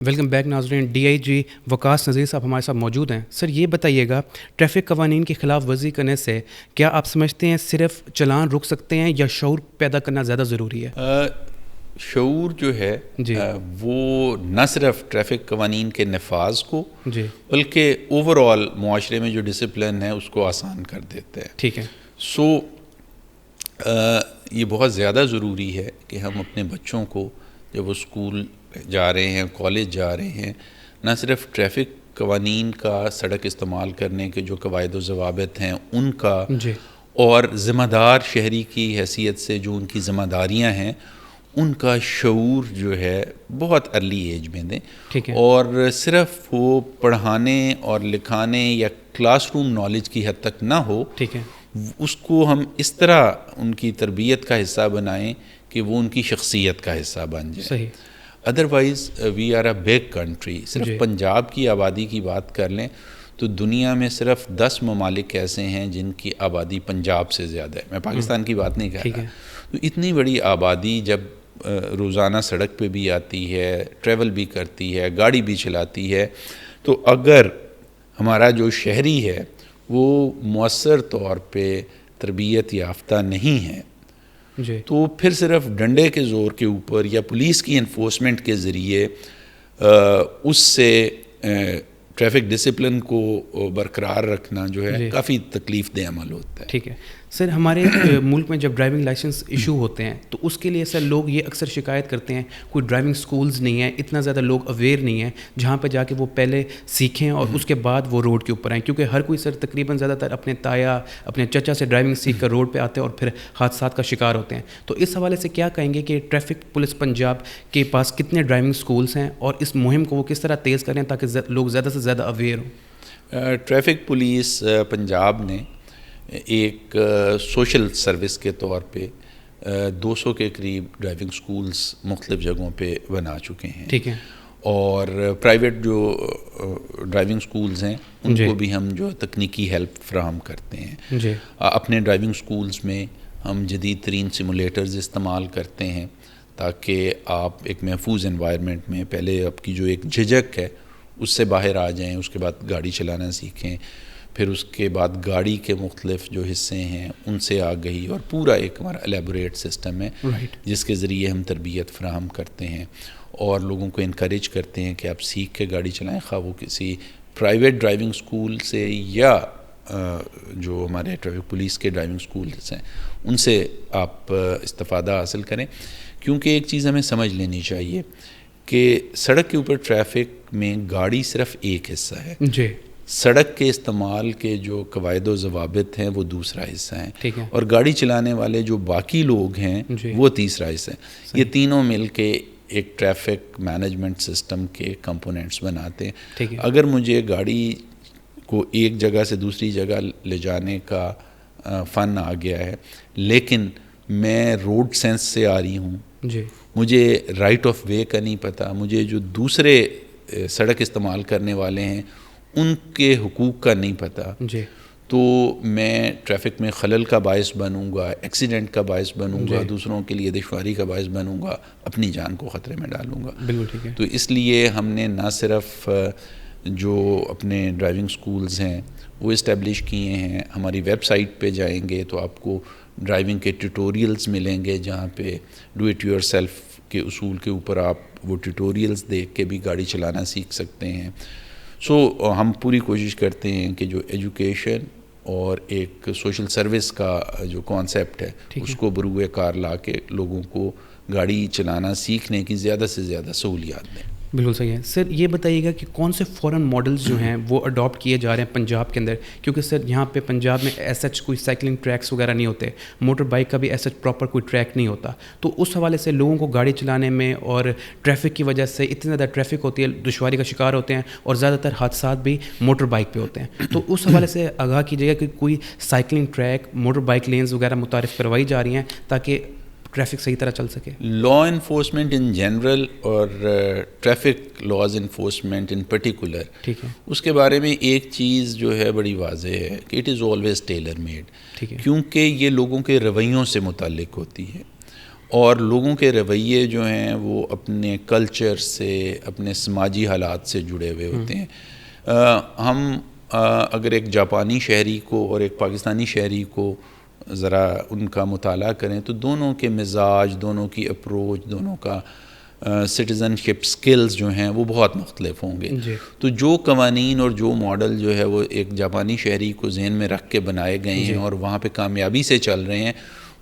Welcome back ناظرین. D I جی وقاص نذیر صاحب ہمارے ساتھ موجود ہیں. سر یہ بتائیے گا, ٹریفک قوانین کی خلاف ورزی کرنے سے کیا آپ سمجھتے ہیں صرف چلان رک سکتے ہیں یا شعور پیدا کرنا زیادہ ضروری ہے؟ شعور جو ہے وہ نہ صرف ٹریفک قوانین کے نفاذ کو بلکہ اوور آل معاشرے میں جو ڈسپلن ہے اس کو آسان کر دیتے ہیں. ٹھیک ہے. یہ بہت زیادہ ضروری ہے کہ ہم اپنے بچوں کو جب وہ اسکول جا رہے ہیں, کالج جا رہے ہیں, نہ صرف ٹریفک قوانین کا, سڑک استعمال کرنے کے جو قواعد و ضوابط ہیں ان کا, اور ذمہ دار شہری کی حیثیت سے جو ان کی ذمہ داریاں ہیں ان کا شعور جو ہے بہت ارلی ایج میں دیں. اور صرف وہ پڑھانے اور لکھانے یا کلاس روم نالج کی حد تک نہ ہو, اس کو ہم اس طرح ان کی تربیت کا حصہ بنائیں کہ وہ ان کی شخصیت کا حصہ بن جائے. صحیح. Otherwise we are a big country. صرف پنجاب کی آبادی کی بات کر لیں تو دنیا میں صرف 10 ممالک ایسے ہیں جن کی آبادی پنجاب سے زیادہ ہے. میں پاکستان کی بات نہیں کر رہا. تو اتنی بڑی آبادی جب روزانہ سڑک پہ بھی آتی ہے, ٹریول بھی کرتی ہے, گاڑی بھی چلاتی ہے, تو اگر ہمارا جو شہری ہے وہ مؤثر طور پہ تربیت یافتہ نہیں ہے تو پھر صرف ڈنڈے کے زور کے اوپر یا پولیس کی انفورسمنٹ کے ذریعے اس سے ٹریفک ڈسپلن کو برقرار رکھنا جو ہے کافی تکلیف دہ عمل ہوتا ہے. ٹھیک ہے. سر ہمارے ملک میں جب ڈرائیونگ لائسنس ایشو ہوتے ہیں تو اس کے لیے سر لوگ یہ اکثر شکایت کرتے ہیں کوئی ڈرائیونگ سکولز نہیں ہیں, اتنا زیادہ لوگ اویئر نہیں ہیں جہاں پہ جا کے وہ پہلے سیکھیں اور اس کے بعد وہ روڈ کے اوپر آئیں, کیونکہ ہر کوئی سر تقریباً زیادہ تر اپنے تایا اپنے چچا سے ڈرائیونگ سیکھ کر روڈ پہ آتے ہیں اور پھر حادثات کا شکار ہوتے ہیں. تو اس حوالے سے کیا کہیں گے کہ ٹریفک پولیس پنجاب کے پاس کتنے ڈرائیونگ سکولز ہیں اور اس مہم کو وہ کس طرح تیز کریں تاکہ لوگ زیادہ سے زیادہ اویئر ہوں؟ ٹریفک پولیس پنجاب نے ایک سوشل سروس کے طور پہ 200 کے قریب ڈرائیونگ سکولز مختلف جگہوں پہ بنا چکے ہیں. ٹھیک ہے. اور پرائیویٹ جو ڈرائیونگ سکولز ہیں ان کو بھی ہم جو تکنیکی ہیلپ فراہم کرتے ہیں. اپنے ڈرائیونگ سکولز میں ہم جدید ترین سیمولیٹرز استعمال کرتے ہیں تاکہ آپ ایک محفوظ انوائرمنٹ میں پہلے آپ کی جو ایک جھجک ہے اس سے باہر آ جائیں, اس کے بعد گاڑی چلانا سیکھیں, پھر اس کے بعد گاڑی کے مختلف جو حصے ہیں ان سے آگہی, اور پورا ایک ہمارا الیبوریٹ سسٹم ہے جس کے ذریعے ہم تربیت فراہم کرتے ہیں اور لوگوں کو انکریج کرتے ہیں کہ آپ سیکھ کے گاڑی چلائیں, خواہ وہ کسی پرائیویٹ ڈرائیونگ سکول سے یا جو ہمارے ٹریفک پولیس کے ڈرائیونگ سکولز ہیں ان سے آپ استفادہ حاصل کریں. کیونکہ ایک چیز ہمیں سمجھ لینی چاہیے کہ سڑک کے اوپر ٹریفک میں گاڑی صرف ایک حصہ ہے, سڑک کے استعمال کے جو قواعد و ضوابط ہیں وہ دوسرا حصہ ہیں, اور گاڑی چلانے والے جو باقی لوگ ہیں وہ تیسرا حصہ ہیں. یہ تینوں مل کے ایک ٹریفک مینجمنٹ سسٹم کے کمپوننٹس بناتے ہیں. اگر مجھے گاڑی کو ایک جگہ سے دوسری جگہ لے جانے کا فن آ گیا ہے لیکن میں روڈ سینس سے آ رہی ہوں, مجھے رائٹ آف وے کا نہیں پتہ, مجھے جو دوسرے سڑک استعمال کرنے والے ہیں ان کے حقوق کا نہیں پتہ, تو میں ٹریفک میں خلل کا باعث بنوں گا, ایکسیڈنٹ کا باعث بنوں گا, دوسروں کے لیے دشواری کا باعث بنوں گا, اپنی جان کو خطرے میں ڈالوں گا. تو اس لیے ہم نے نہ صرف جو اپنے ڈرائیونگ سکولز ہیں وہ اسٹیبلش کیے ہیں, ہماری ویب سائٹ پہ جائیں گے تو آپ کو ڈرائیونگ کے ٹیوٹوریلز ملیں گے جہاں پہ ڈو اٹ یور سیلف کے اصول کے اوپر آپ وہ ٹیوٹوریلز دیکھ کے بھی گاڑی چلانا سیکھ سکتے ہیں. ہم پوری کوشش کرتے ہیں کہ جو ایجوکیشن اور ایک سوشل سروس کا جو کانسیپٹ ہے اس کو بروئے کار لا کے لوگوں کو گاڑی چلانا سیکھنے کی زیادہ سے زیادہ سہولیات دیں. بالکل صحیح ہے. سر یہ بتائیے گا کہ کون سے فورن ماڈلز جو ہیں وہ اڈاپٹ کیے جا رہے ہیں پنجاب کے اندر, کیونکہ سر یہاں پہ پنجاب میں ایسا کوئی سائیکلنگ ٹریکس وغیرہ نہیں ہوتے, موٹر بائک کا بھی ایسا پراپر کوئی ٹریک نہیں ہوتا, تو اس حوالے سے لوگوں کو گاڑی چلانے میں اور ٹریفک کی وجہ سے اتنی زیادہ ٹریفک ہوتی ہے, دشواری کا شکار ہوتے ہیں اور زیادہ تر حادثات بھی موٹر بائک پہ ہوتے ہیں. تو اس حوالے سے آگاہ کیجیے گا کہ کوئی cycling track, motorbike lanes وغیرہ متعارف کروائی جا رہی ہیں تاکہ ٹریفک صحیح طرح چل سکے. لا انفورسمنٹ ان جنرل اور traffic laws enforcement in particular, اس کے بارے میں ایک چیز جو ہے بڑی واضح ہے کہ it is always tailor made, کیونکہ یہ لوگوں کے رویوں سے متعلق ہوتی ہے. اور لوگوں کے رویے جو ہیں وہ اپنے کلچر سے, اپنے سماجی حالات سے جڑے ہوئے ہوتے ہیں. ہم اگر ایک جاپانی شہری کو اور ایک پاکستانی شہری کو ذرا ان کا مطالعہ کریں تو دونوں کے مزاج, دونوں کی اپروچ, دونوں کا سٹیزن شپ سکلز جو ہیں وہ بہت مختلف ہوں گے. تو جو قوانین اور جو ماڈل جو ہے وہ ایک جاپانی شہری کو ذہن میں رکھ کے بنائے گئے ہیں اور وہاں پہ کامیابی سے چل رہے ہیں,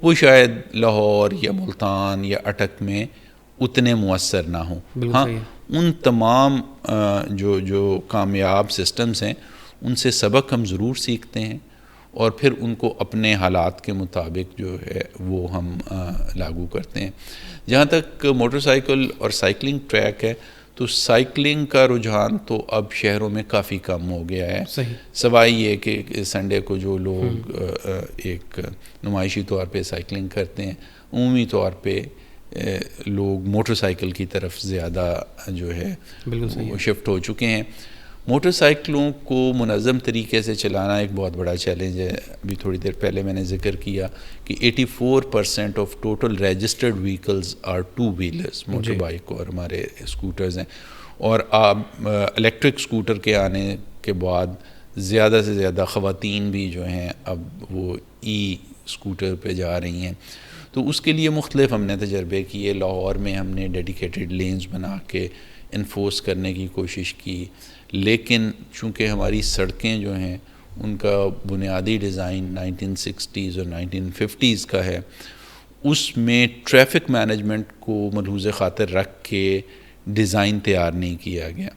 وہ شاید لاہور یا ملتان یا اٹک میں اتنے مؤثر نہ ہوں. ہاں, ان تمام جو کامیاب سسٹمز ہیں ان سے سبق ہم ضرور سیکھتے ہیں اور پھر ان کو اپنے حالات کے مطابق جو ہے وہ ہم لاگو کرتے ہیں. جہاں تک موٹر سائیکل اور سائیکلنگ ٹریک ہے تو سائیکلنگ کا رجحان تو اب شہروں میں کافی کم ہو گیا ہے, سوائے یہ کہ سنڈے کو جو لوگ ایک نمائشی طور پہ سائیکلنگ کرتے ہیں, عمومی طور پہ لوگ موٹر سائیکل کی طرف زیادہ جو ہے وہ شفٹ ہو چکے ہیں. موٹر سائیکلوں کو منظم طریقے سے چلانا ایک بہت بڑا چیلنج ہے. ابھی تھوڑی دیر پہلے میں نے ذکر کیا کہ 84% of total registered vehicles are two wheelers, motorbike اور ہمارے اسکوٹرز ہیں. اور الیکٹرک اسکوٹر کے آنے کے بعد زیادہ سے زیادہ خواتین بھی جو ہیں اب وہ ای اسکوٹر پہ جا رہی ہیں. تو اس کے لیے مختلف ہم نے تجربے کیے. لاہور میں ہم نے ڈیڈیکیٹڈ لینز بنا کے انفورس کرنے کی کوشش کی, لیکن چونکہ ہماری سڑکیں جو ہیں ان کا بنیادی ڈیزائن 1960s اور 1950s کا ہے, اس میں ٹریفک مینجمنٹ کو ملحوظ خاطر رکھ کے ڈیزائن تیار نہیں کیا گیا.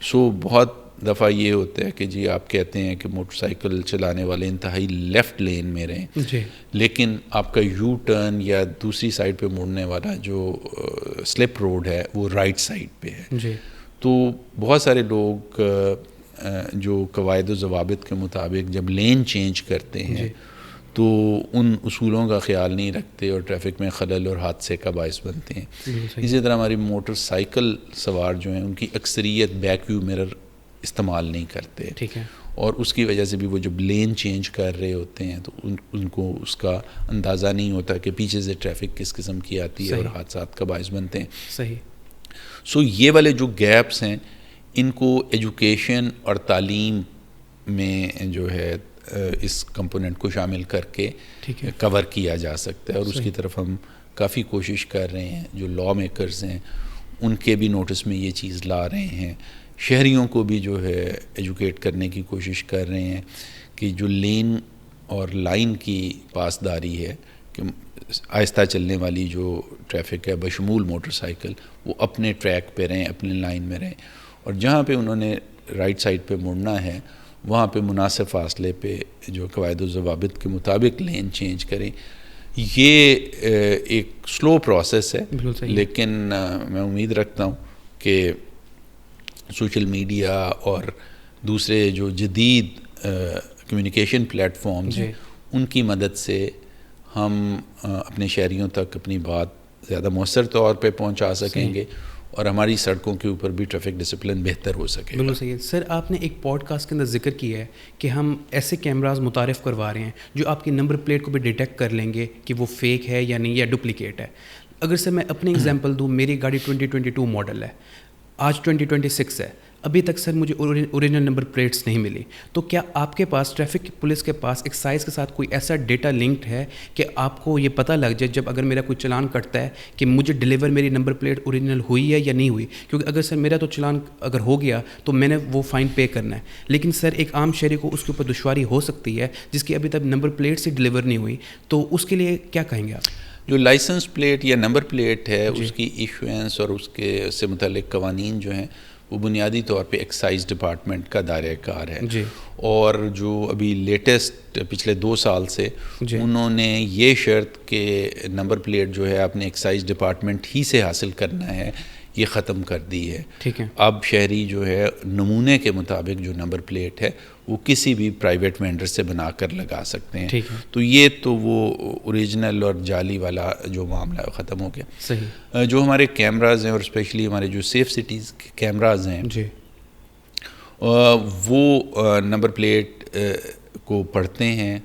سو بہت دفعہ یہ ہوتا ہے کہ جی آپ کہتے ہیں کہ موٹر سائیکل چلانے والے انتہائی لیفٹ لین میں رہیں, لیکن آپ کا یو ٹرن یا دوسری سائڈ پہ مڑنے والا جو سلپ روڈ ہے وہ رائٹ سائڈ پہ ہے. تو بہت سارے لوگ جو قواعد و ضوابط کے مطابق جب لین چینج کرتے ہیں تو ان اصولوں کا خیال نہیں رکھتے اور ٹریفک میں خلل اور حادثے کا باعث بنتے ہیں. اسی طرح ہماری موٹر سائیکل سوار جو ہیں ان کی اکثریت بیک ویو مرر استعمال نہیں کرتے, اور اس کی وجہ سے بھی وہ جب لین چینج کر رہے ہوتے ہیں تو ان کو اس کا اندازہ نہیں ہوتا کہ پیچھے سے ٹریفک کس قسم کی آتی ہے اور حادثات کا باعث بنتے ہیں. سو یہ والے جو گیپس ہیں ان کو ایجوکیشن اور تعلیم میں جو ہے اس کمپوننٹ کو شامل کر کے کور کیا جا سکتا ہے, اور اس کی طرف ہم کافی کوشش کر رہے ہیں. جو لا میکرز ہیں ان کے بھی نوٹس میں یہ چیز لا رہے ہیں, شہریوں کو بھی جو ہے ایجوکیٹ کرنے کی کوشش کر رہے ہیں کہ جو لین اور لائن کی پاسداری ہے کہ آہستہ چلنے والی جو ٹریفک ہے بشمول موٹر سائیکل وہ اپنے ٹریک پہ رہیں, اپنے لائن میں رہیں, اور جہاں پہ انہوں نے رائٹ سائڈ پہ مڑنا ہے وہاں پہ مناسب فاصلے پہ جو قواعد و ضوابط کے مطابق لین چینج کریں. یہ ایک سلو پروسیس ہے, لیکن میں امید رکھتا ہوں کہ سوشل میڈیا اور دوسرے جو جدید کمیونیکیشن پلیٹ فارمز ہیں ان کی مدد سے ہم اپنے شہریوں تک اپنی بات زیادہ مؤثر طور پہ پہنچا سکیں گے اور ہماری سڑکوں کے اوپر بھی ٹریفک ڈسپلن بہتر ہو سکے. بالکل صحیح ہے سر. آپ نے ایک پوڈ کاسٹ کے اندر ذکر کیا ہے کہ ہم ایسے کیمراز متعارف کروا رہے ہیں جو آپ کی نمبر پلیٹ کو بھی ڈیٹیکٹ کر لیں گے کہ وہ فیک ہے یا نہیں یا ڈپلیکیٹ ہے. اگر سر میں اپنی اگزامپل دوں, میری گاڑی 2022 ماڈل ہے, آج 2026 ہے, ابھی تک سر مجھے اوریجنل نمبر پلیٹس نہیں ملی. تو کیا آپ کے پاس ٹریفک پولیس کے پاس ایکسائز کے ساتھ کوئی ایسا ڈیٹا لنکڈ ہے کہ آپ کو یہ پتہ لگ جائے جب اگر میرا کوئی چلان کٹتا ہے کہ مجھے ڈیلیور میری نمبر پلیٹ اوریجنل ہوئی ہے یا نہیں ہوئی؟ کیونکہ اگر سر میرا تو چلان اگر ہو گیا تو میں نے وہ فائن پے کرنا ہے, لیکن سر ایک عام شہری کو اس کے اوپر دشواری ہو سکتی ہے جس کی ابھی تک نمبر پلیٹ سے ڈیلیور نہیں ہوئی, تو اس کے لیے کیا کہیں گے آپ؟ جو لائسنس پلیٹ یا نمبر پلیٹ ہے اس کی ایشوئنس اور اس کے سے متعلق قوانین جو ہیں وہ بنیادی طور پہ ایکسائز ڈپارٹمنٹ کا دائرہ کار ہے. اور جو ابھی لیٹسٹ پچھلے 2 سال سے انہوں نے یہ شرط کہ نمبر پلیٹ جو ہے آپ نے ایکسائز ڈپارٹمنٹ ہی سے حاصل کرنا ہے یہ ختم کر دی ہے. اب شہری جو ہے نمونے کے مطابق جو نمبر پلیٹ ہے وہ کسی بھی پرائیویٹ وینڈر سے بنا کر لگا سکتے ہیں. تو یہ تو وہ اوریجنل اور جعلی والا جو معاملہ ختم ہو گیا. جو ہمارے کیمراز ہیں اور اسپیشلی ہمارے جو سیف سٹیز کے کیمراز ہیں وہ نمبر پلیٹ کو پڑھتے ہیں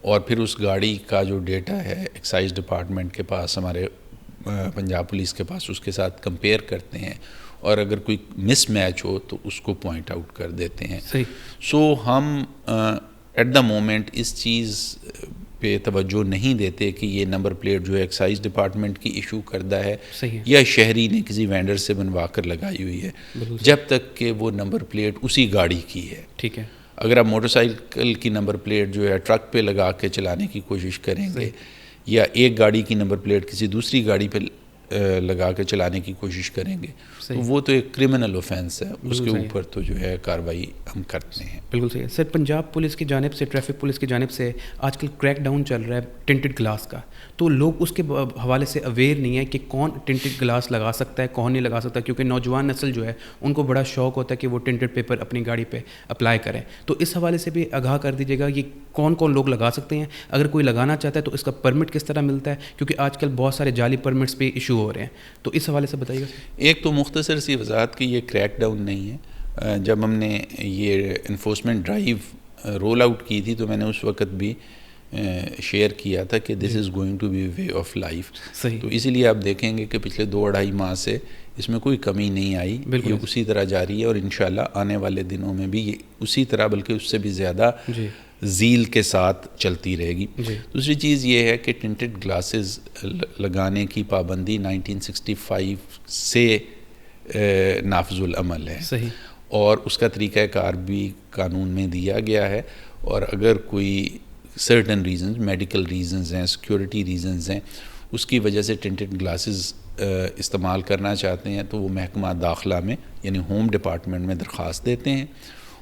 اور پھر اس گاڑی کا جو ڈیٹا ہے ایکسائز ڈپارٹمنٹ کے پاس ہمارے پنجاب پولیس کے پاس اس کے ساتھ کمپیئر کرتے ہیں اور اگر کوئی مس میچ ہو تو اس کو پوائنٹ آؤٹ کر دیتے ہیں. سو ہم ایٹ دا مومنٹ اس چیز پہ توجہ نہیں دیتے کہ یہ نمبر پلیٹ جو ہے ایکسائز ڈپارٹمنٹ کی ایشو کردہ ہے یا شہری نے کسی وینڈر سے بنوا کر لگائی ہوئی ہے, جب تک کہ وہ نمبر پلیٹ اسی گاڑی کی ہے. ٹھیک ہے. اگر آپ موٹر سائیکل کی نمبر پلیٹ جو ہے ٹرک پہ لگا کے چلانے کی کوشش کریں گے یا ایک گاڑی کی نمبر پلیٹ کسی دوسری گاڑی پہ لگا کے چلانے کی کوشش کریں گے تو وہ تو ایک کرمنل اوفینس ہے, اس کے اوپر تو جو ہے کارروائی ہم کرتے ہیں. بالکل صحیح ہے سر. پنجاب پولیس کی جانب سے, ٹریفک پولیس کی جانب سے آج کل کریک ڈاؤن چل رہا ہے ٹنٹڈ گلاس کا, تو لوگ اس کے حوالے سے اویئر نہیں ہے کہ کون ٹنٹڈ گلاس لگا سکتا ہے کون نہیں لگا سکتا, کیونکہ نوجوان نسل جو ہے ان کو بڑا شوق ہوتا ہے کہ وہ ٹنٹڈ پیپر اپنی گاڑی پہ اپلائی کریں. تو اس حوالے سے بھی آگاہ کر دیجیے گا یہ کون کون لوگ لگا سکتے ہیں, اگر کوئی لگانا چاہتا ہے تو اس کا پرمٹ کس طرح ملتا ہے, کیونکہ آج کل بہت سارے جعلی پرمٹس بھی ایشو ہو رہے ہیں, تو اس حوالے سے بتائیے گا. ایک تو مختصر سی وضاحت کہ یہ کریک ڈاؤن نہیں ہے. جب ہم نے یہ انفورسمنٹ ڈرائیو رول آؤٹ کی تھی تو میں نے اس وقت بھی شیئر کیا تھا کہ this is going to be way of life. تو اسی لیے آپ دیکھیں گے کہ پچھلے 2-2.5 ماہ سے اس میں کوئی کمی نہیں آئی, یہ اسی طرح جاری ہے اور انشاءاللہ آنے والے دنوں میں بھی یہ اسی طرح بلکہ اس سے بھی زیادہ زیل کے ساتھ چلتی رہے گی. دوسری چیز یہ ہے کہ ٹنٹڈ گلاسز لگانے کی پابندی 1965 سے نافذ العمل ہے اور اس کا طریقہ کار بھی قانون میں دیا گیا ہے, اور اگر کوئی سرٹن ریزنز, میڈیکل ریزنز ہیں, سیکیورٹی ریزنز ہیں, اس کی وجہ سے ٹنٹڈ گلاسز استعمال کرنا چاہتے ہیں تو وہ محکمہ داخلہ میں یعنی ہوم ڈپارٹمنٹ میں درخواست دیتے ہیں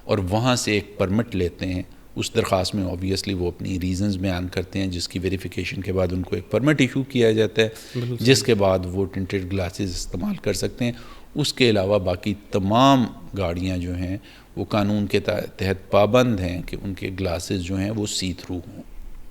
اور وہاں سے ایک پرمٹ لیتے ہیں. اس درخواست میں اوبویسلی وہ اپنی ریزنز بیان کرتے ہیں جس کی ویریفیکیشن کے بعد ان کو ایک پرمٹ ایشو کیا جاتا ہے جس کے بعد وہ ٹنٹڈ گلاسز استعمال کر سکتے ہیں. اس کے علاوہ باقی تمام گاڑیاں جو ہیں وہ قانون کے تحت پابند ہیں کہ ان کے گلاسز جو ہیں وہ سی تھرو ہوں.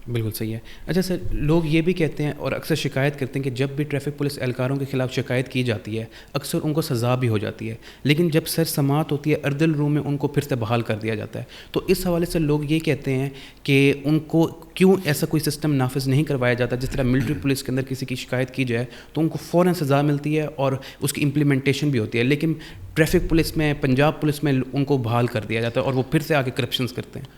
بالکل صحیح ہے. اچھا سر, لوگ یہ بھی کہتے ہیں اور اکثر شکایت کرتے ہیں کہ جب بھی ٹریفک پولیس اہلکاروں کے خلاف شکایت کی جاتی ہے اکثر ان کو سزا بھی ہو جاتی ہے, لیکن جب سر سماعت ہوتی ہے اردل روم میں ان کو پھر سے بحال کر دیا جاتا ہے. تو اس حوالے سے لوگ یہ کہتے ہیں کہ ان کو کیوں ایسا کوئی سسٹم نافذ نہیں کروایا جاتا جس طرح ملٹری پولیس کے اندر کسی کی شکایت کی جائے تو ان کو فوراً سزا ملتی ہے اور اس کی امپلیمنٹیشن بھی ہوتی ہے, لیکن ٹریفک پولیس میں, پنجاب پولیس میں ان کو بحال کر دیا جاتا ہے اور وہ پھر سے آگے کرپشنز کرتے ہیں.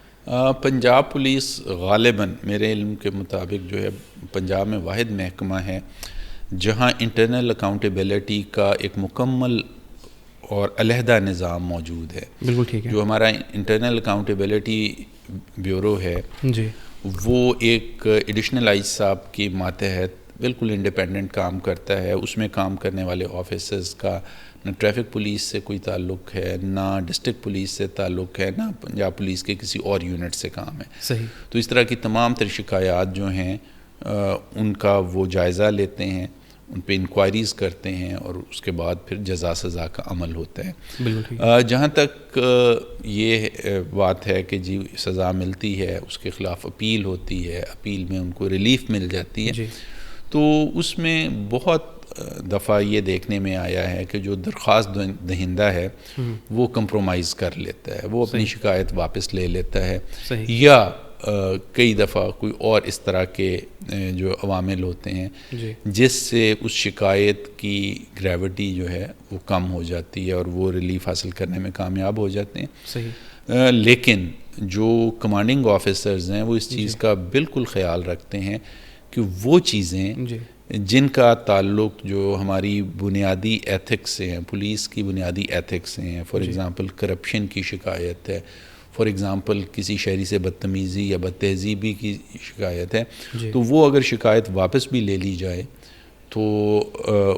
پنجاب پولیس غالباً میرے علم کے مطابق جو ہے پنجاب میں واحد محکمہ ہے جہاں انٹرنل اکاؤنٹیبلٹی کا ایک مکمل اور علیحدہ نظام موجود ہے. بالکل ٹھیک ہے. جو ہمارا انٹرنل اکاؤنٹیبلٹی بیورو ہے جی وہ ایک ایڈیشنل آئی صاحب کی ماتحت بالکل انڈیپینڈنٹ کام کرتا ہے. اس میں کام کرنے والے آفیسرز کا نہ ٹریفک پولیس سے کوئی تعلق ہے, نہ ڈسٹرکٹ پولیس سے تعلق ہے, نہ پنجاب پولیس کے کسی اور یونٹ سے کام ہے. صحیح. تو اس طرح کی تمام تر شکایات جو ہیں ان کا وہ جائزہ لیتے ہیں, ان پہ انکوائریز کرتے ہیں اور اس کے بعد پھر جزا سزا کا عمل ہوتا ہے. بالکل. جہاں تک یہ بات ہے کہ جی سزا ملتی ہے, اس کے خلاف اپیل ہوتی ہے, اپیل میں ان کو ریلیف مل جاتی ہے, تو اس میں بہت دفعہ یہ دیکھنے میں آیا ہے کہ جو درخواست دہندہ ہے وہ کمپرومائز کر لیتا ہے, وہ اپنی شکایت واپس لے لیتا ہے, یا کئی دفعہ کوئی اور اس طرح کے جو عوامل ہوتے ہیں جس سے اس شکایت کی گریوٹی جو ہے وہ کم ہو جاتی ہے اور وہ ریلیف حاصل کرنے میں کامیاب ہو جاتے ہیں. صحیح. لیکن جو کمانڈنگ آفیسرز ہیں وہ اس چیز کا بالکل خیال رکھتے ہیں کہ وہ چیزیں جن کا تعلق جو ہماری بنیادی ایتھکس سے ہیں, پولیس کی بنیادی ایتھکس سے ہیں, فار ایگزامپل کرپشن کی شکایت ہے, فار ایگزامپل کسی شہری سے بدتمیزی یا بدتہذیبی کی شکایت ہے, تو وہ اگر شکایت واپس بھی لے لی جائے تو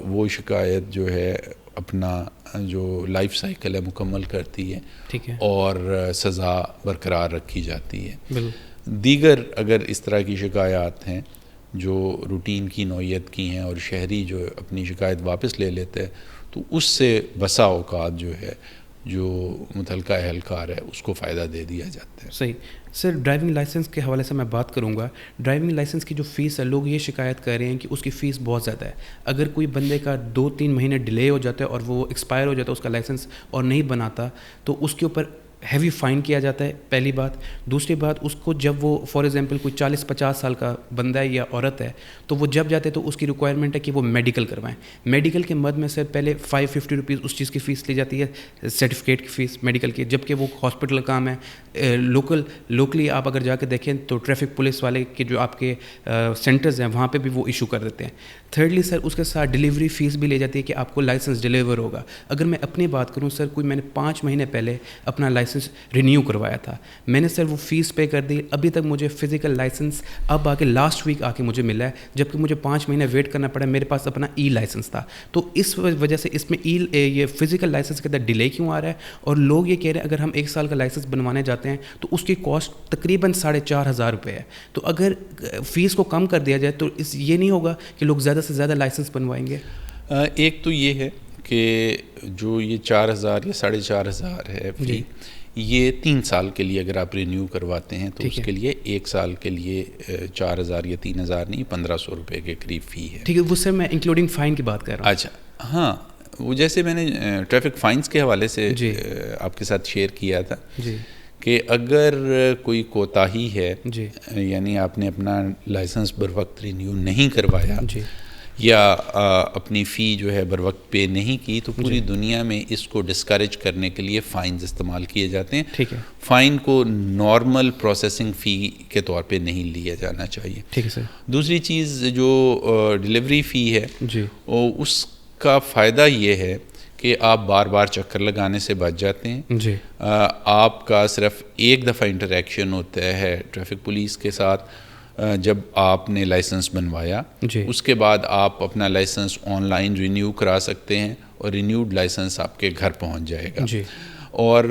وہ شکایت جو ہے اپنا جو لائف سائیکل ہے مکمل کرتی ہے اور سزا برقرار رکھی جاتی ہے. دیگر اگر اس طرح کی شکایات ہیں جو روٹین کی نوعیت کی ہیں اور شہری جو اپنی شکایت واپس لے لیتے ہیں تو اس سے بسا اوقات جو ہے جو متعلقہ اہلکار ہے اس کو فائدہ دے دیا جاتا ہے. صحیح. سر, ڈرائیونگ لائسنس کے حوالے سے میں بات کروں گا. ڈرائیونگ لائسنس کی جو فیس ہے لوگ یہ شکایت کر رہے ہیں کہ اس کی فیس بہت زیادہ ہے. اگر کوئی بندے کا 2-3 مہینے ڈیلے ہو جاتا ہے اور وہ ایکسپائر ہو جاتا ہے اس کا لائسنس اور نہیں بناتا تو اس کے اوپر ہیوی فائن کیا جاتا ہے پہلی بات. دوسری بات اس کو جب وہ فار ایگزامپل کوئی 40-50 سال کا بندہ ہے یا عورت ہے تو وہ جب جاتے تو اس کی ریکوائرمنٹ ہے کہ وہ میڈیکل کروائیں. میڈیکل کے مد میں سے پہلے 550 روپیز اس چیز کی فیس لی جاتی ہے, سرٹیفکیٹ کی فیس میڈیکل کی, جبکہ وہ ہاسپٹل کام ہے. لوکلی آپ اگر جا کے دیکھیں تو ٹریفک پولیس والے کے جو آپ کے سینٹرز ہیں وہاں پہ بھی وہ ایشو کر دیتے ہیں. تھرڈلی سر اس کے ساتھ ڈیلیوری فیس بھی لے جاتی ہے کہ آپ کو لائسنس ڈیلیور ہوگا. اگر میں اپنی بات کروں سر, میں نے 5 مہینے پہلے اپنا لائسنس رینیو کروایا تھا, میں نے سر وہ فیس پے کر دی, ابھی تک مجھے فزیکل لائسنس اب آ کے لاسٹ ویک آ کے مجھے ملا ہے, جبکہ مجھے 5 مہینے ویٹ کرنا پڑا. میرے پاس اپنا ای لائسنس تھا. تو اس وجہ سے اس میں یہ فزیکل لائسنس کے اندر ڈیلے کیوں آ رہا ہے؟ اور لوگ یہ کہہ رہے ہیں اگر ہم 1 سال کا لائسنس بنوانے جاتے ہیں تو اس کی کاسٹ تقریباً 4,500 روپے ہے. تو اگر فیس کو کم کر دیا جائے تو یہ نہیں ہوگا کہ لوگ زیادہ سے زیادہ لائسنس بنوائیں گے؟ ایک تو یہ ہے کہ جو یہ 4,000 یا 4,500 ہے فی, یہ 3 سال کے لیے اگر آپ رینیو کرواتے ہیں تو اس کے لیے 1 سال کے لیے 4,000 یا 3,000 نہیں 1,500 روپے کے قریب فی ہے. ٹھیک ہے, وہ سر میں انکلوڈنگ فائن کی بات کر رہا ہوں. اچھا ہاں, وہ جیسے میں نے ٹریفک فائنس کے حوالے سے آپ کے ساتھ شیئر کیا تھا کہ اگر کوئی کوتاہی ہے, یعنی آپ نے اپنا لائسنس بر وقت رینیو نہیں کروایا یا اپنی فی جو ہے بر وقت پے نہیں کی, تو پوری دنیا میں اس کو ڈسکریج کرنے کے لیے فائنز استعمال کیے جاتے ہیں. ٹھیک ہے, فائن کو نارمل پروسیسنگ فی کے طور پہ نہیں لیا جانا چاہیے. ٹھیک ہے سر. دوسری چیز جو ڈیلیوری فی ہے اس کا فائدہ یہ ہے کہ آپ بار بار چکر لگانے سے بچ جاتے ہیں. آپ کا صرف ایک دفعہ انٹریکشن ہوتا ہے ٹریفک پولیس کے ساتھ جب آپ نے لائسنس بنوایا. اس کے بعد آپ اپنا لائسنس آن لائن رینیو کرا سکتے ہیں اور رینیوڈ لائسنس آپ کے گھر پہنچ جائے گا. اور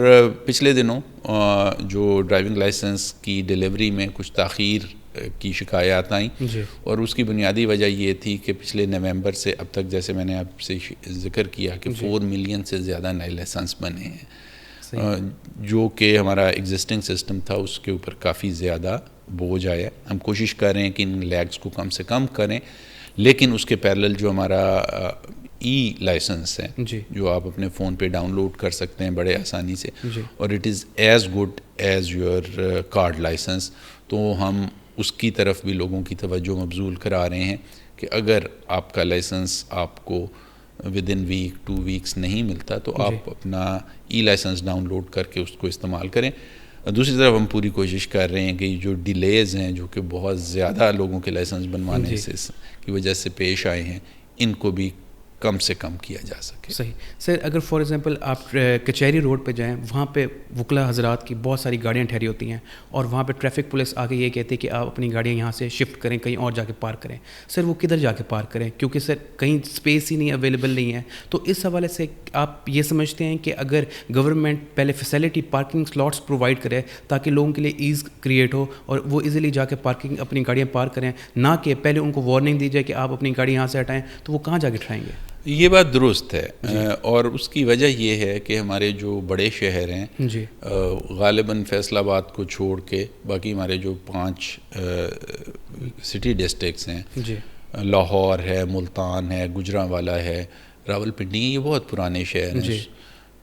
پچھلے دنوں جو ڈرائیونگ لائسنس کی ڈیلیوری میں کچھ تاخیر کی شکایات آئیں, اور اس کی بنیادی وجہ یہ تھی کہ پچھلے نومبر سے اب تک جیسے میں نے آپ سے ذکر کیا کہ 4 ملین سے زیادہ نئے لائسنس بنے ہیں, جو کہ ہمارا ایگزسٹنگ سسٹم تھا اس کے اوپر کافی زیادہ بوجھ آیا. ہم کوشش کر رہے ہیں کہ ان لیگز کو کم سے کم کریں, لیکن اس کے پیرلل جو ہمارا ای لائسنس ہے جو آپ اپنے فون پہ ڈاؤن لوڈ کر سکتے ہیں بڑے آسانی سے, اور it is as good as your card licence, تو ہم اس کی طرف بھی لوگوں کی توجہ مبذول کرا رہے ہیں کہ اگر آپ کا لائسنس آپ کو ود ان ویک 2 ویکس نہیں ملتا تو آپ اپنا ای لائسنس ڈاؤن لوڈ کر کے اس کو استعمال کریں. دوسری طرف ہم پوری کوشش کر رہے ہیں کہ جو ڈیلیز ہیں جو کہ بہت زیادہ لوگوں کے لائسنس بنوانے کی وجہ سے پیش آئے ہیں, ان کو بھی کم سے کم کیا جا سکے. صحیح سر. اگر فار ایگزامپل آپ کچہری روڈ پہ جائیں, وہاں پہ وکلا حضرات کی بہت ساری گاڑیاں ٹھہری ہوتی ہیں اور وہاں پہ ٹریفک پولیس آگے یہ کہتی ہے کہ آپ اپنی گاڑیاں یہاں سے شفٹ کریں, کہیں اور جا کے پارک کریں. سر وہ کدھر جا کے پارک کریں, کیونکہ سر کہیں اسپیس ہی نہیں اویلیبل نہیں ہے. تو اس حوالے سے آپ یہ سمجھتے ہیں کہ اگر گورنمنٹ پہلے فیسلٹی پارکنگ سلاٹس پرووائڈ کرے تاکہ لوگوں کے لیے ایز کریٹ ہو اور وہ ایزیلی جا کے پارکنگ اپنی گاڑیاں پارک کریں, نہ کہ پہلے ان کو وارننگ دی جائے کہ آپ اپنی گاڑی یہاں سے ہٹائیں, تو وہ کہاں جا کے اٹھائیں گے؟ یہ بات درست ہے, اور اس کی وجہ یہ ہے کہ ہمارے جو بڑے شہر ہیں غالباً فیصل آباد کو چھوڑ کے باقی ہمارے جو 5 سٹی ڈسٹرکٹس ہیں, لاہور ہے, ملتان ہے, گجرانوالہ ہے, راولپنڈی, یہ بہت پرانے شہر ہیں,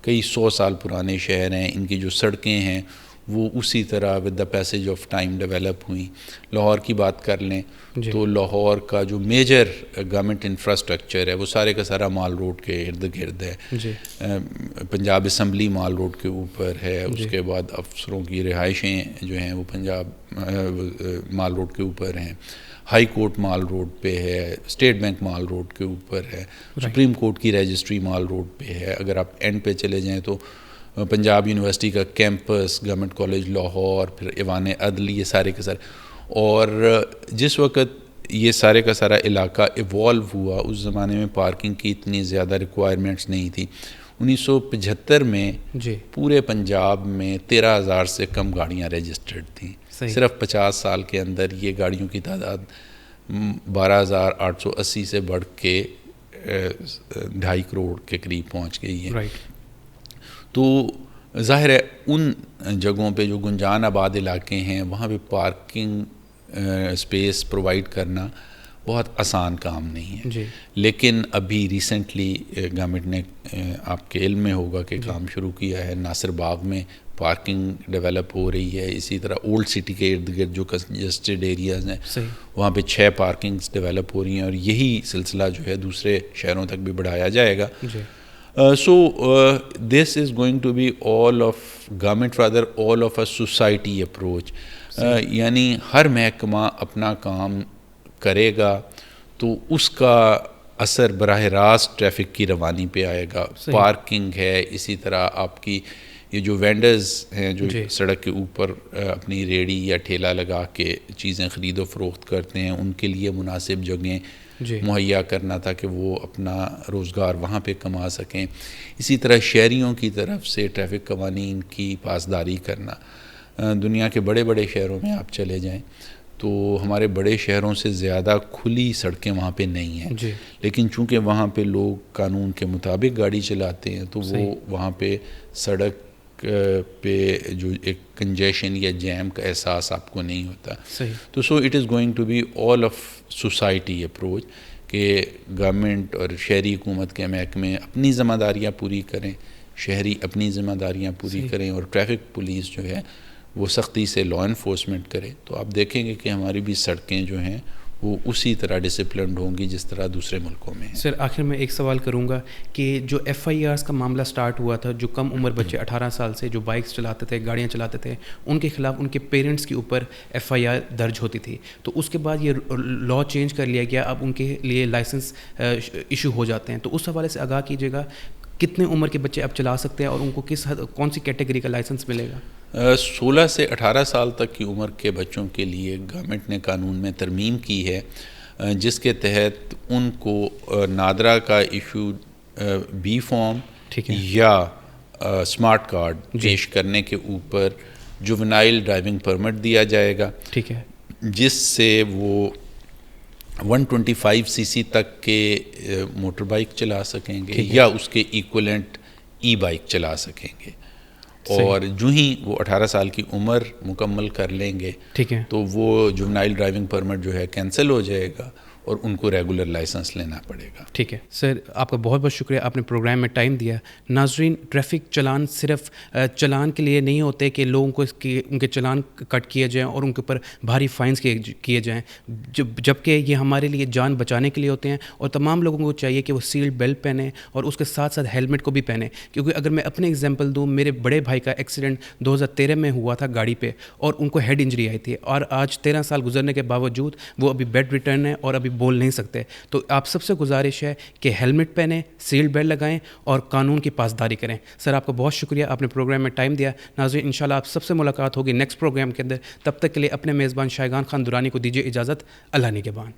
کئی 100 سال پرانے شہر ہیں. ان کی جو سڑکیں ہیں وہ اسی طرح with the passage of time develop ہوئیں. لاہور کی بات کر لیں تو لاہور کا جو میجر گورنمنٹ انفراسٹرکچر ہے وہ سارے کا سارا مال روڈ کے ارد گرد ہے. پنجاب اسمبلی مال روڈ کے اوپر ہے, اس کے بعد افسروں کی رہائشیں جو ہیں وہ پنجاب مال روڈ کے اوپر ہیں, ہائی کورٹ مال روڈ پہ ہے, اسٹیٹ بینک مال روڈ کے اوپر ہے, سپریم کورٹ کی رجسٹری مال روڈ پہ ہے. اگر آپ اینڈ پہ چلے جائیں تو پنجاب یونیورسٹی کا کیمپس, گورنمنٹ کالج لاہور, پھر ایوان عدل, یہ سارے کے سارے. اور جس وقت یہ سارے کا سارا علاقہ ایوالو ہوا اس زمانے میں پارکنگ کی اتنی زیادہ ریکوائرمنٹس نہیں تھی. 1975 میں پورے پنجاب میں 13,000 سے کم گاڑیاں رجسٹرڈ تھیں. صرف 50 سال کے اندر یہ گاڑیوں کی تعداد 12,880 سے بڑھ کے 2.5 کروڑ کے قریب پہنچ گئی ہے. تو ظاہر ہے ان جگہوں پہ جو گنجان آباد علاقے ہیں وہاں پہ پارکنگ اسپیس پرووائڈ کرنا بہت آسان کام نہیں ہے. لیکن ابھی ریسنٹلی گورنمنٹ نے آپ کے علم میں ہوگا کہ کام شروع کیا ہے, ناصر باغ میں پارکنگ ڈیولپ ہو رہی ہے. اسی طرح اولڈ سٹی کے ارد گرد جو کنجسٹڈ ایریاز ہیں وہاں پہ 6 پارکنگز ڈیولپ ہو رہی ہیں, اور یہی سلسلہ جو ہے دوسرے شہروں تک بھی بڑھایا جائے گا. So this is going to be all of government, rather all of a society approach. یعنی ہر محکمہ اپنا کام کرے گا تو اس کا اثر براہ راست ٹریفک کی روانی پہ آئے گا. پارکنگ ہے, اسی طرح آپ کی یہ جو وینڈرز ہیں جو سڑک کے اوپر اپنی ریڑھی یا ٹھیلا لگا کے چیزیں خرید و فروخت کرتے ہیں, ان کے لیے مناسب جگہیں مہیا کرنا تاکہ وہ اپنا روزگار وہاں پہ کما سکیں. اسی طرح شہریوں کی طرف سے ٹریفک قوانین کی پاسداری کرنا. دنیا کے بڑے بڑے شہروں میں آپ چلے جائیں تو ہمارے بڑے شہروں سے زیادہ کھلی سڑکیں وہاں پہ نہیں ہیں, لیکن چونکہ وہاں پہ لوگ قانون کے مطابق گاڑی چلاتے ہیں تو وہ وہاں پہ سڑک پہ جو ایک کنجیشن یا جیم کا احساس آپ کو نہیں ہوتا. تو so it is going to be all of society approach کہ گورنمنٹ اور شہری حکومت کے محکمے اپنی ذمہ داریاں پوری کریں, شہری اپنی ذمہ داریاں پوری کریں, اور ٹریفک پولیس جو ہے وہ سختی سے لا انفورسمنٹ کرے. تو آپ دیکھیں گے کہ ہماری بھی سڑکیں جو ہیں وہ اسی طرح ڈسپلنڈ ہوں گی جس طرح دوسرے ملکوں میں ہیں. سر آخر میں ایک سوال کروں گا کہ جو FIRs کا معاملہ سٹارٹ ہوا تھا, جو کم عمر بچے 18 سال سے جو بائکس چلاتے تھے, گاڑیاں چلاتے تھے, ان کے خلاف ان کے پیرنٹس کے اوپر FIR درج ہوتی تھی, تو اس کے بعد یہ لا چینج کر لیا گیا, اب ان کے لیے لائسنس ایشو ہو جاتے ہیں. تو اس حوالے سے آگاہ کیجیے گا کتنے عمر کے بچے اب چلا سکتے ہیں اور ان کو کون سی کیٹیگری کا لائسنس ملے گا؟ 16 سے 18 سال تک کی عمر کے بچوں کے لیے گورنمنٹ نے قانون میں ترمیم کی ہے, جس کے تحت ان کو نادرا کا ایشو B فارم یا اسمارٹ کارڈ پیش کرنے کے اوپر جوونائل ڈرائیونگ پرمٹ دیا جائے گا, ٹھیک ہے, جس سے وہ 125 cc تک کے موٹر بائک چلا سکیں گے یا اس کے ایکولنٹ ای بائک چلا سکیں گے. اور جو ہی وہ 18 سال کی عمر مکمل کر لیں گے تو وہ جوونائل ڈرائیونگ پرمٹ جو ہے کینسل ہو جائے گا اور ان کو ریگولر لائسنس لینا پڑے گا. ٹھیک ہے سر, آپ کا بہت بہت شکریہ, آپ نے پروگرام میں ٹائم دیا. ناظرین, ٹریفک چلان صرف چلان کے لیے نہیں ہوتے کہ لوگوں کو ان کے چلان کٹ کیے جائیں اور ان کے اوپر بھاری فائنس کیے جائیں, جبکہ یہ ہمارے لیے جان بچانے کے لیے ہوتے ہیں, اور تمام لوگوں کو چاہیے کہ وہ سیٹ بیلٹ پہنیں اور اس کے ساتھ ساتھ ہیلمٹ کو بھی پہنیں. کیونکہ اگر میں اپنے ایگزامپل دوں, میرے بڑے بھائی کا ایکسیڈنٹ 2013 میں ہوا تھا گاڑی پہ, اور ان کو ہیڈ انجری آئی تھی, اور آج 13 سال گزرنے کے باوجود وہ ابھی بیڈ ریٹرن ہے اور ابھی بول نہیں سکتے. تو آپ سب سے گزارش ہے کہ ہیلمٹ پہنیں, سیٹ بیلٹ لگائیں اور قانون کی پاسداری کریں. سر آپ کا بہت شکریہ, آپ نے پروگرام میں ٹائم دیا. ناظرین, انشاءاللہ آپ سب سے ملاقات ہوگی نیکسٹ پروگرام کے اندر. تب تک کے لیے اپنے میزبان شائگان خان درانی کو دیجیے اجازت. اللہ نگہبان.